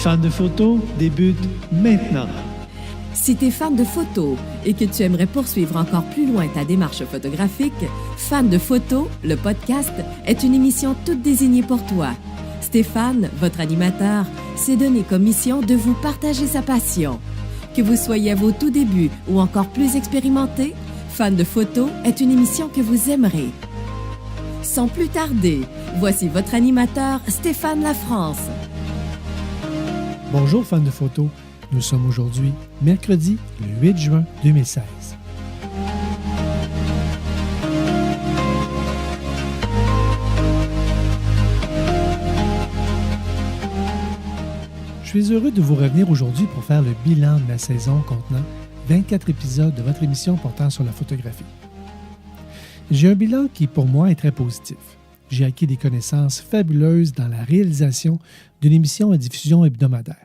Fan de photo débute maintenant. Si tu es fan de photos et que tu aimerais poursuivre encore plus loin ta démarche photographique, Fan de photos, le podcast, est une émission toute désignée pour toi. Stéphane, votre animateur, s'est donné comme mission de vous partager sa passion. Que vous soyez à vos tout débuts ou encore plus expérimenté, Fan de photos est une émission que vous aimerez. Sans plus tarder, voici votre animateur, Stéphane Lafrance. Bonjour fans de photos, nous sommes aujourd'hui mercredi le 8 juin 2016. Je suis heureux de vous revenir aujourd'hui pour faire le bilan de la saison contenant 24 épisodes de votre émission portant sur la photographie. J'ai un bilan qui, pour moi, est très positif. J'ai acquis des connaissances fabuleuses dans la réalisation d'une émission à diffusion hebdomadaire.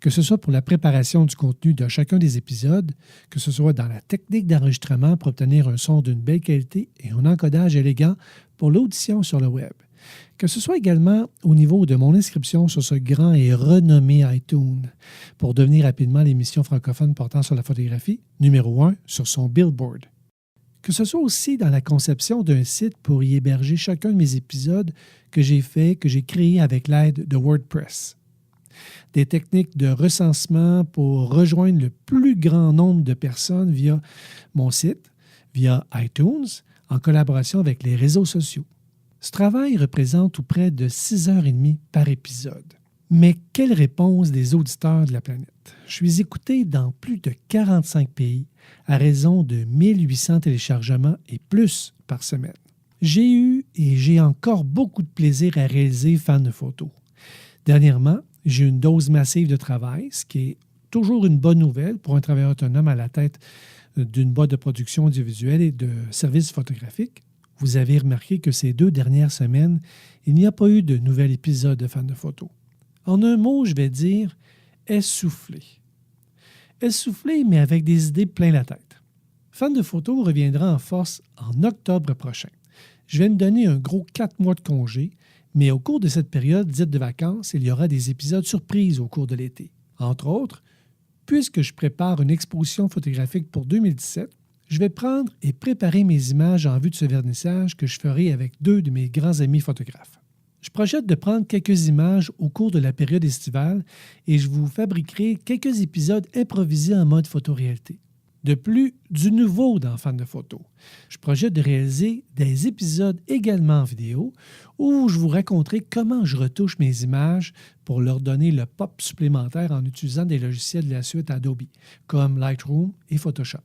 Que ce soit pour la préparation du contenu de chacun des épisodes, que ce soit dans la technique d'enregistrement pour obtenir un son d'une belle qualité et un encodage élégant pour l'audition sur le web, que ce soit également au niveau de mon inscription sur ce grand et renommé iTunes pour devenir rapidement l'émission francophone portant sur la photographie numéro 1 sur son Billboard. Que ce soit aussi dans la conception d'un site pour y héberger chacun de mes épisodes que j'ai créé avec l'aide de WordPress. Des techniques de recensement pour rejoindre le plus grand nombre de personnes via mon site, via iTunes, en collaboration avec les réseaux sociaux. Ce travail représente tout près de 6h30 par épisode. Mais quelle réponse des auditeurs de la planète? Je suis écouté dans plus de 45 pays à raison de 1800 téléchargements et plus par semaine. J'ai eu et j'ai encore beaucoup de plaisir à réaliser Fan de photos. Dernièrement, j'ai eu une dose massive de travail, ce qui est toujours une bonne nouvelle pour un travailleur autonome à la tête d'une boîte de production audiovisuelle et de services photographiques. Vous avez remarqué que ces 2 dernières semaines, il n'y a pas eu de nouvel épisode de Fan de photos. En un mot, je vais dire essoufflé. Essoufflé, mais avec des idées plein la tête. Fan de photos reviendra en force en octobre prochain. Je vais me donner un gros 4 mois de congé, mais au cours de cette période dite de vacances, il y aura des épisodes surprises au cours de l'été. Entre autres, puisque je prépare une exposition photographique pour 2017, je vais prendre et préparer mes images en vue de ce vernissage que je ferai avec 2 de mes grands amis photographes. Je projette de prendre quelques images au cours de la période estivale et je vous fabriquerai quelques épisodes improvisés en mode photoréalité. De plus, du nouveau dans Fan de photos. Je projette de réaliser des épisodes également en vidéo où je vous raconterai comment je retouche mes images pour leur donner le pop supplémentaire en utilisant des logiciels de la suite Adobe, comme Lightroom et Photoshop.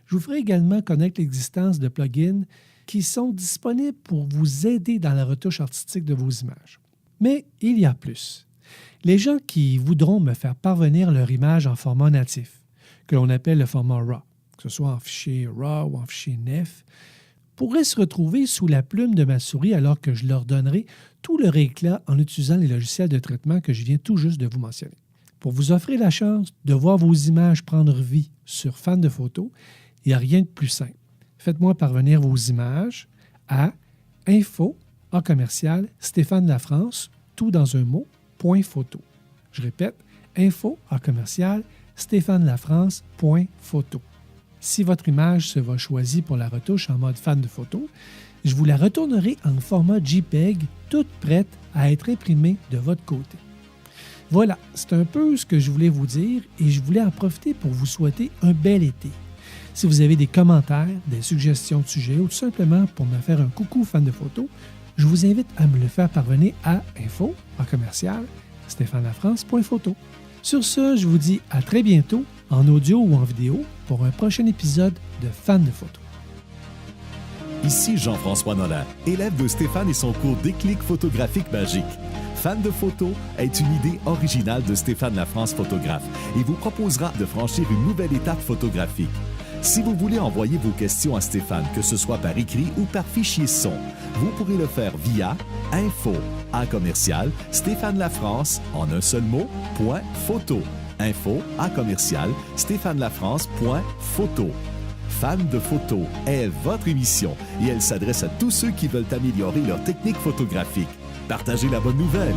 Je vous ferai également connaître l'existence de plugins qui sont disponibles pour vous aider dans la retouche artistique de vos images. Mais il y a plus. Les gens qui voudront me faire parvenir leur image en format natif, que l'on appelle le format RAW, que ce soit en fichier RAW ou en fichier NEF, pourraient se retrouver sous la plume de ma souris alors que je leur donnerai tout leur éclat en utilisant les logiciels de traitement que je viens tout juste de vous mentionner. Pour vous offrir la chance de voir vos images prendre vie sur Fan de photos, il n'y a rien de plus simple. Faites-moi parvenir vos images à info@Stéphane Lafrance, tout dans un mot, .photo. Je répète, info@Stéphane-Lafrance.photo. Si votre image se va choisie pour la retouche en mode Fan de photo, je vous la retournerai en format JPEG, toute prête à être imprimée de votre côté. Voilà, c'est un peu ce que je voulais vous dire et je voulais en profiter pour vous souhaiter un bel été. Si vous avez des commentaires, des suggestions de sujets ou tout simplement pour me faire un coucou fan de photos, je vous invite à me le faire parvenir à info@Stéphanelafrance.photo. Sur ce, je vous dis à très bientôt, en audio ou en vidéo, pour un prochain épisode de Fan de photos. Ici Jean-François Nolan, élève de Stéphane et son cours Déclic photographique magique. Fan de photos est une idée originale de Stéphane Lafrance, photographe, et vous proposera de franchir une nouvelle étape photographique. Si vous voulez envoyer vos questions à Stéphane, que ce soit par écrit ou par fichier son, vous pourrez le faire via info@Stéphanelafrance, en un seul mot, .photo. info@Stéphanelafrance.photo. Fan de photos est votre émission et elle s'adresse à tous ceux qui veulent améliorer leur technique photographique. Partagez la bonne nouvelle.